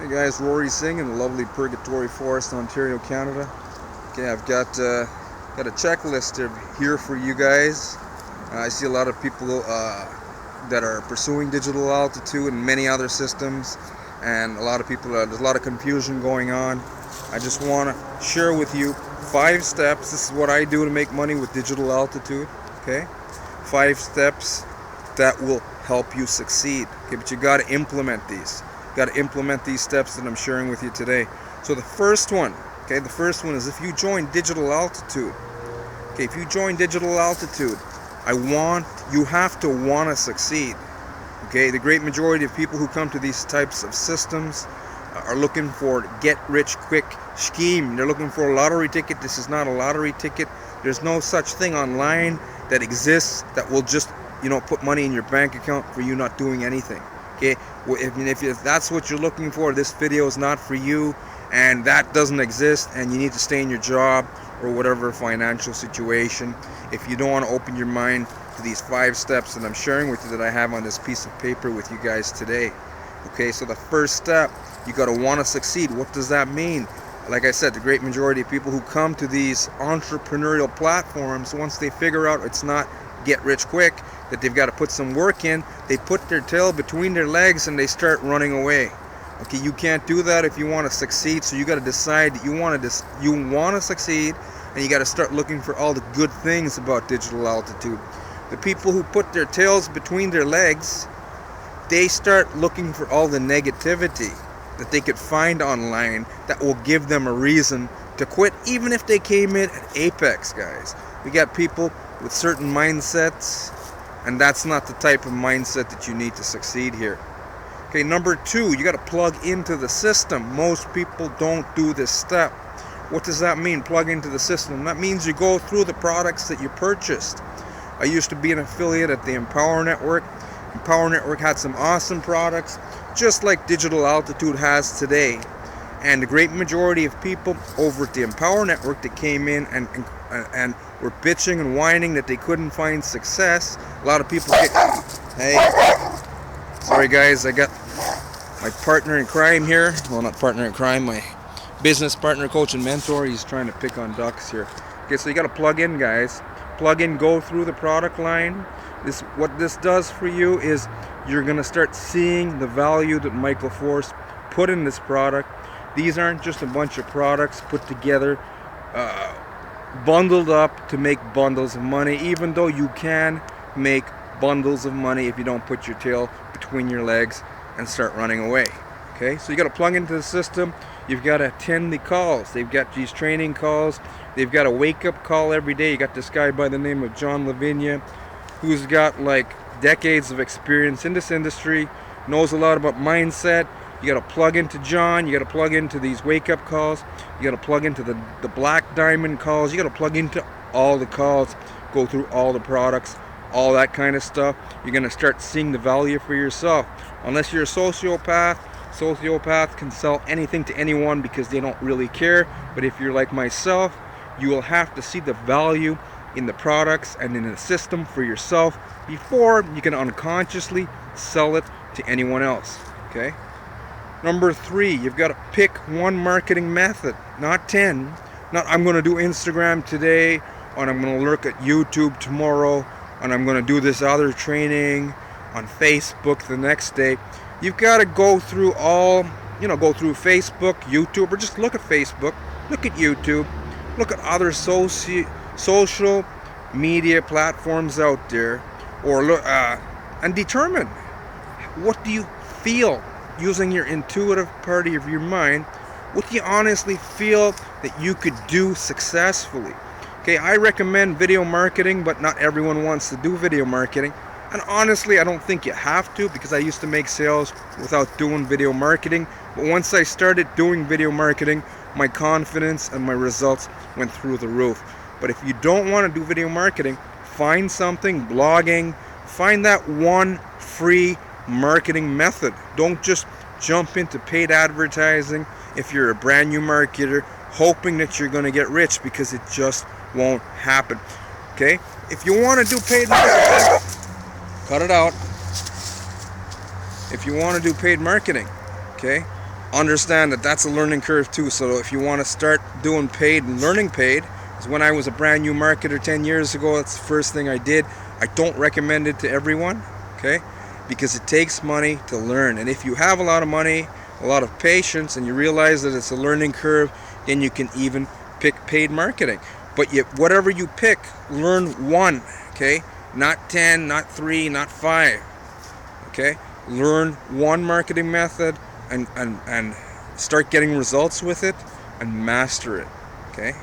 Hey guys, Rory Singh in the lovely Purgatory Forest, Ontario, Canada. Okay, I've got a checklist here for you guys. I see a lot of people that are pursuing digital altitude and many other systems, and a lot of people, there's a lot of confusion going on. I just want to share with you 5 steps. This is what I do to make money with digital altitude. Okay, 5 steps that will help you succeed. Okay, but you got to implement these. Got to implement these steps that I'm sharing with you today. So the first one is if you join Digital Altitude. Okay, if you join Digital Altitude, you have to want to succeed. Okay, the great majority of people who come to these types of systems are looking for get-rich-quick scheme. They're looking for a lottery ticket. This is not a lottery ticket. There's no such thing online that exists that will just, put money in your bank account for you not doing anything. Okay, well, if that's what you're looking for, this video is not for you, and that doesn't exist, and you need to stay in your job or whatever financial situation. If you don't want to open your mind to these 5 steps that I'm sharing with you, that I have on this piece of paper with you guys today. Okay, so the first step, you got to want to succeed. What does that mean? Like I said, the great majority of people who come to these entrepreneurial platforms, once they figure out it's not get rich quick, that they've got to put some work in, they put their tail between their legs and they start running away. Okay, you can't do that if you want to succeed. So you got to decide that you want to succeed, and you got to start looking for all the good things about digital altitude. The people who put their tails between their legs, they start looking for all the negativity that they could find online that will give them a reason to quit, even if they came in at apex, guys. We got people with certain mindsets, and that's not the type of mindset that you need to succeed here. Okay, number 2, you got to plug into the system. Most people don't do this step. What does that mean, plug into the system? That means you go through the products that you purchased. I used to be an affiliate at the Empower Network. Empower Network had some awesome products, just like Digital Altitude has today. And the great majority of people over at the Empower Network that came in and were bitching and whining that they couldn't find success. A lot of people hey, sorry guys, I got my partner in crime here. Well, not partner in crime, my business partner, coach, and mentor. He's trying to pick on ducks here. Okay, so you got to plug in, guys. Plug in, go through the product line. What this does for you is you're going to start seeing the value that Michael Force put in this product. These aren't just a bunch of products put together, bundled up to make bundles of money, even though you can make bundles of money if you don't put your tail between your legs and start running away. Okay, so you got to plug into the system. You've got to attend the calls. They've got these training calls. They've got a wake-up call every day. You got this guy by the name of John Lavinia, who's got like decades of experience in this industry, knows a lot about mindset. You got to plug into John. You got to plug into these wake-up calls. You got to plug into the Black Diamond calls. You got to plug into all the calls, go through all the products, all that kind of stuff. You're going to start seeing the value for yourself. Unless you're a sociopath can sell anything to anyone because they don't really care. But if you're like myself, you will have to see the value in the products and in the system for yourself before you can unconsciously sell it to anyone else. Okay? Number 3, you've got to pick one marketing method, not 10. Not I'm going to do Instagram today, and I'm going to look at YouTube tomorrow, and I'm going to do this other training on Facebook the next day. You've got to go through go through Facebook, YouTube, or just look at Facebook, look at YouTube, look at other social media platforms out there, or look and determine what do you feel. Using your intuitive part of your mind, what do you honestly feel that you could do successfully? Okay, I recommend video marketing, but not everyone wants to do video marketing. And honestly, I don't think you have to, because I used to make sales without doing video marketing. But once I started doing video marketing, my confidence and my results went through the roof. But if you don't want to do video marketing, find something, blogging, find that one free marketing method. Don't just jump into paid advertising if you're a brand new marketer hoping that you're going to get rich, because it just won't happen. Okay, if you want to do paid marketing, cut it out. If you want to do paid marketing, okay, understand that that's a learning curve too. So if you want to start doing paid and learning paid, because when I was a brand new marketer 10 years ago, that's the first thing I did. I don't recommend it to everyone, okay? Because it takes money to learn. And if you have a lot of money, a lot of patience, and you realize that it's a learning curve, then you can even pick paid marketing. But yet, whatever you pick, learn one, okay? Not 10, not 3, not 5, okay? Learn one marketing method and start getting results with it and master it, okay?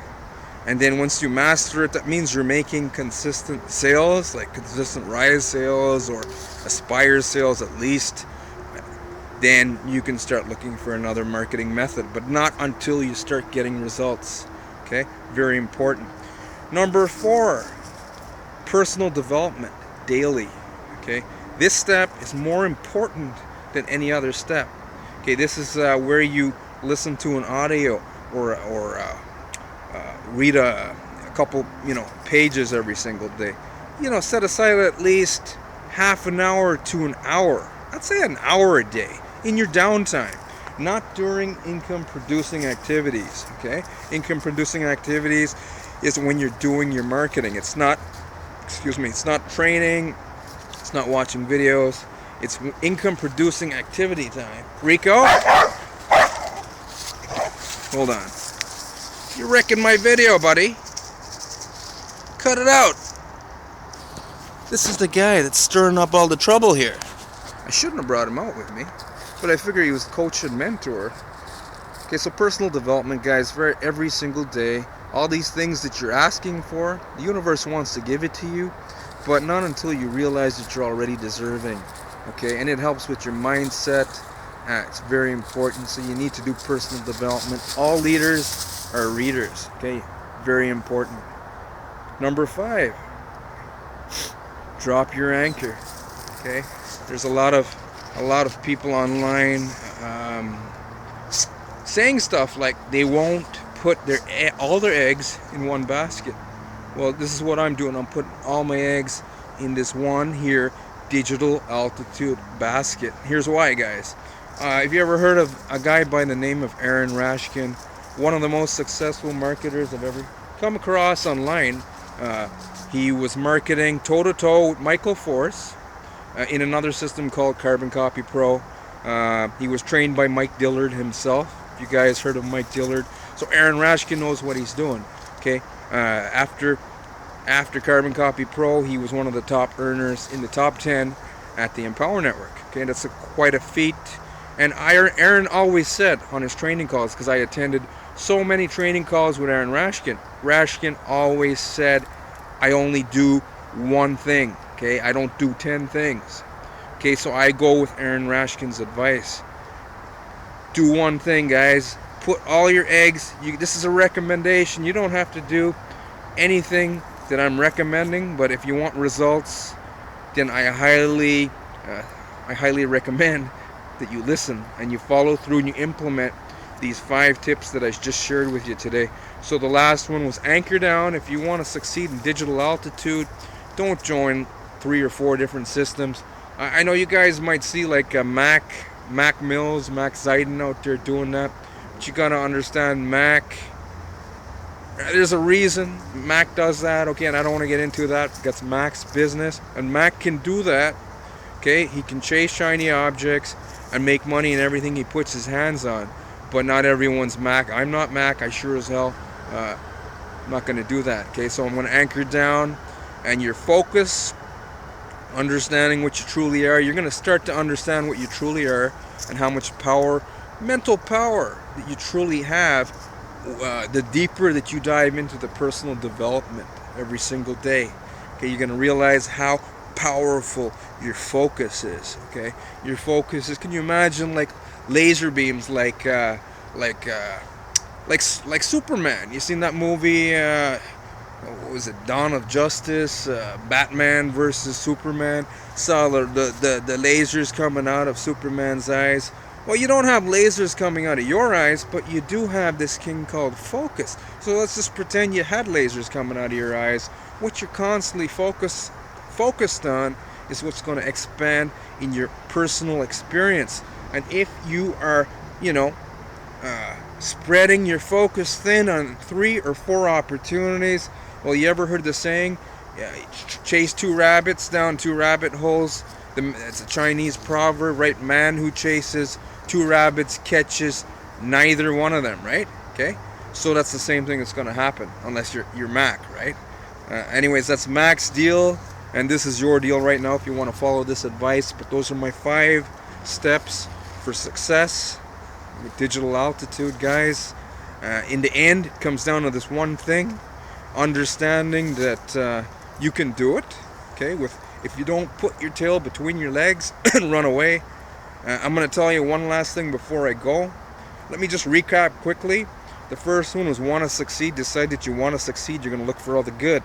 And then once you master it, that means you're making consistent sales, like consistent Rise sales or Aspire sales at least. Then you can start looking for another marketing method, but not until you start getting results, okay? Very important. Number 4, personal development daily, okay? This step is more important than any other step. Okay, this is where you listen to an audio or read a couple, pages every single day. Set aside at least half an hour to an hour. I'd say an hour a day in your downtime, not during income-producing activities. Okay, income-producing activities is when you're doing your marketing. It's not, it's not training. It's not watching videos. It's income-producing activity time. Rico? Hold on. You're wrecking my video, buddy. Cut it out. This is the guy that's stirring up all the trouble here. I shouldn't have brought him out with me, but I figured he was coach and mentor. Okay, so personal development, guys, for every single day. All these things that you're asking for, the universe wants to give it to you, but not until you realize that you're already deserving. Okay, and it helps with your mindset. It's very important. So you need to do personal development. All leaders are readers. Okay, very important. Number 5, drop your anchor. Okay, there's a lot of people online saying stuff like they won't put all their eggs in one basket. Well, this is what I'm doing. I'm putting all my eggs in this one here digital altitude basket. Here's why, guys. Have you ever heard of a guy by the name of Aaron Rashkin? One of the most successful marketers I've ever come across online. He was marketing toe-to-toe with Michael Force in another system called Carbon Copy Pro. He was trained by Mike Dillard himself. If you guys heard of Mike Dillard. So Aaron Rashkin knows what he's doing. Okay. After Carbon Copy Pro, he was one of the top earners in the top 10 at the Empower Network. Okay, that's quite a feat. And Aaron always said on his training calls, because I attended so many training calls with Aaron Rashkin, Rashkin always said, I only do one thing. Okay, I don't do 10 things. Okay, so I go with Aaron Rashkin's advice. Do one thing, guys. Put all your eggs. This is a recommendation. You don't have to do anything that I'm recommending, but if you want results, then I highly recommend that you listen and you follow through and you implement these 5 tips that I just shared with you today. So the last one was anchor down. If you want to succeed in digital altitude, don't join 3 or 4 different systems. I know you guys might see like Mac Mills, Max Zeiden out there doing that, but you gotta understand Mac. There's a reason Mac does that, okay, and I don't want to get into that. That's Mac's business, and Mac can do that, okay? He can chase shiny objects and make money in everything he puts his hands on, but not everyone's Mac. I'm not Mac. I sure as hell I'm not going to do that, okay? So I'm going to anchor down, and your focus, understanding what you truly are. You're going to start to understand what you truly are and how much power, mental power that you truly have, the deeper that you dive into the personal development every single day. Okay, you're going to realize how powerful your focus is. Okay, your focus is, can you imagine like laser beams, like Superman? You seen that movie, what was it, Dawn of Justice, Batman versus Superman? Saw the lasers coming out of Superman's eyes. Well, you don't have lasers coming out of your eyes, but you do have this thing called focus. So let's just pretend you had lasers coming out of your eyes. What you're constantly focused on is what's going to expand in your personal experience. And if you are you know, spreading your focus thin on 3 or 4 opportunities. Well, you ever heard the saying, chase 2 rabbits down 2 rabbit holes? It's a Chinese proverb, right? Man who chases 2 rabbits catches neither one of them, right? Okay, so that's the same thing that's going to happen unless you're Mac, right? Anyways, that's Mac's deal, and this is your deal right now if you want to follow this advice. But those are my 5 steps for success with digital altitude, guys. In the end, it comes down to this one thing: understanding that you can do it. Okay, if you don't put your tail between your legs and run away. I'm going to tell you one last thing before I go. Let me just recap quickly. The first one was want to succeed. Decide that you want to succeed. You're going to look for all the good.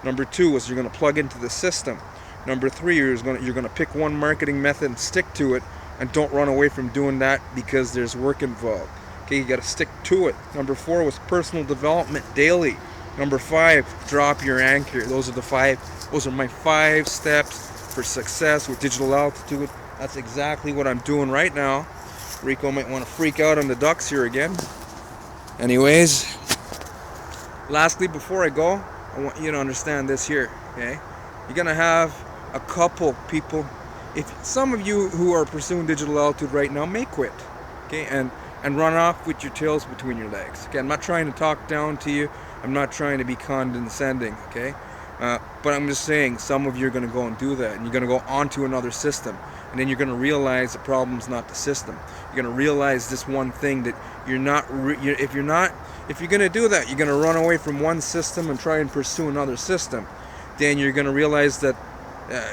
Number 2 was you're going to plug into the system. Number 3, you're going to pick one marketing method and stick to it, and don't run away from doing that because there's work involved. Okay, you got to stick to it. Number 4 was personal development daily. Number 5, drop your anchor. Those are my 5 steps for success with digital altitude. That's exactly what I'm doing right now. Rico might want to freak out on the ducks here again. Anyways, lastly, before I go, I want you to understand this here, okay? You're gonna have a couple people. If some of you who are pursuing digital altitude right now may quit, okay, and run off with your tails between your legs. Okay, I'm not trying to talk down to you. I'm not trying to be condescending, okay? But I'm just saying, some of you are going to go and do that, and you're going to go onto another system, and then you're going to realize the problem's not the system. You're going to realize this one thing, that you're not. If you're going to do that, you're going to run away from one system and try and pursue another system. Then you're going to realize that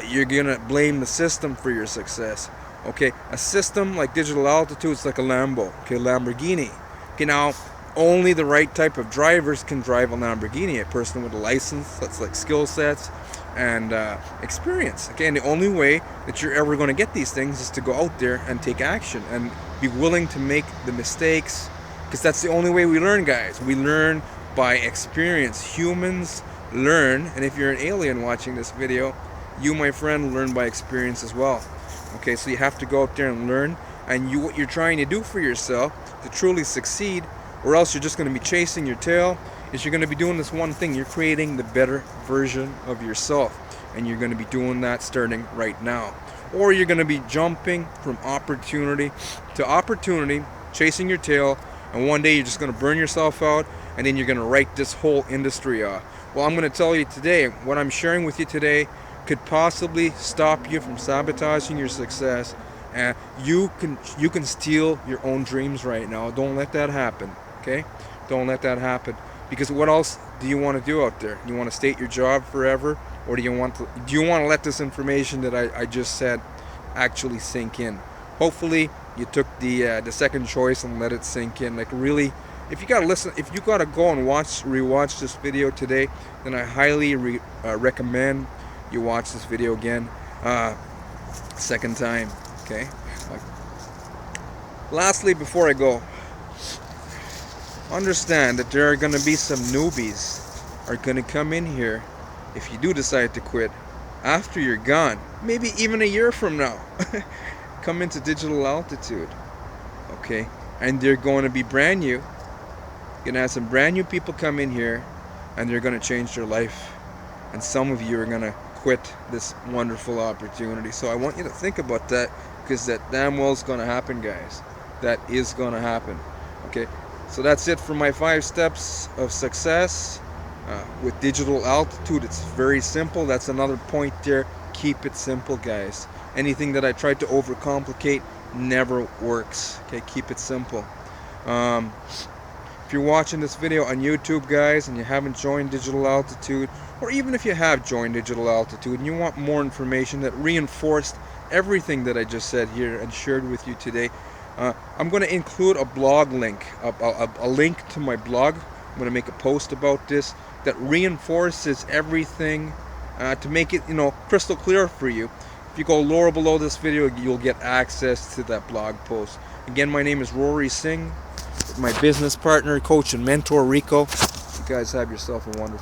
you're going to blame the system for your success. Okay, a system like digital altitude is like a Lambo. Okay, Lamborghini. Okay, now, only the right type of drivers can drive a Lamborghini. A person with a license, that's like skill sets and experience. Okay, and the only way that you're ever going to get these things is to go out there and take action and be willing to make the mistakes, because that's the only way we learn, guys. We learn by experience. Humans learn, and if you're an alien watching this video, you, my friend, learn by experience as well. Okay, so you have to go out there and learn, and what you're trying to do for yourself to truly succeed, or else you're just going to be chasing your tail, is you're going to be doing this one thing. You're creating the better version of yourself, and you're going to be doing that starting right now. Or you're going to be jumping from opportunity to opportunity, chasing your tail, and one day you're just going to burn yourself out, and then you're going to write this whole industry off. Well, I'm going to tell you today, what I'm sharing with you today could possibly stop you from sabotaging your success. And you can steal your own dreams right now. Don't let that happen. Okay, don't let that happen, because what else do you want to do out there? You want to stay at your job forever, or do you want to let this information that I just said actually sink in? Hopefully you took the second choice and let it sink in. Like, really, if you gotta go and rewatch this video today, then I highly recommend you watch this video again, second time. Okay, lastly, before I go, understand that there are going to be some newbies are going to come in here if you do decide to quit after you're gone, maybe even a year from now. Come into digital altitude, okay, and they're going to be brand new. You're going to have some brand new people come in here, and they're going to change their life, and some of you are going to quit this wonderful opportunity. So I want you to think about that, because that damn well is going to happen, guys. That is going to happen. Okay, so that's it for my 5 steps of success with digital altitude. It's very simple. That's another point there. Keep it simple, guys. Anything that I tried to overcomplicate never works. Okay, keep it simple. If you're watching this video on YouTube, guys, and you haven't joined digital altitude, or even if you have joined digital altitude and you want more information that reinforced everything that I just said here and shared with you today, I'm going to include a blog link, a link to my blog. I'm going to make a post about this that reinforces everything to make it, crystal clear for you. If you go lower below this video, you'll get access to that blog post. Again, my name is Rory Singh, with my business partner, coach, and mentor, Rico. You guys have yourself a wonderful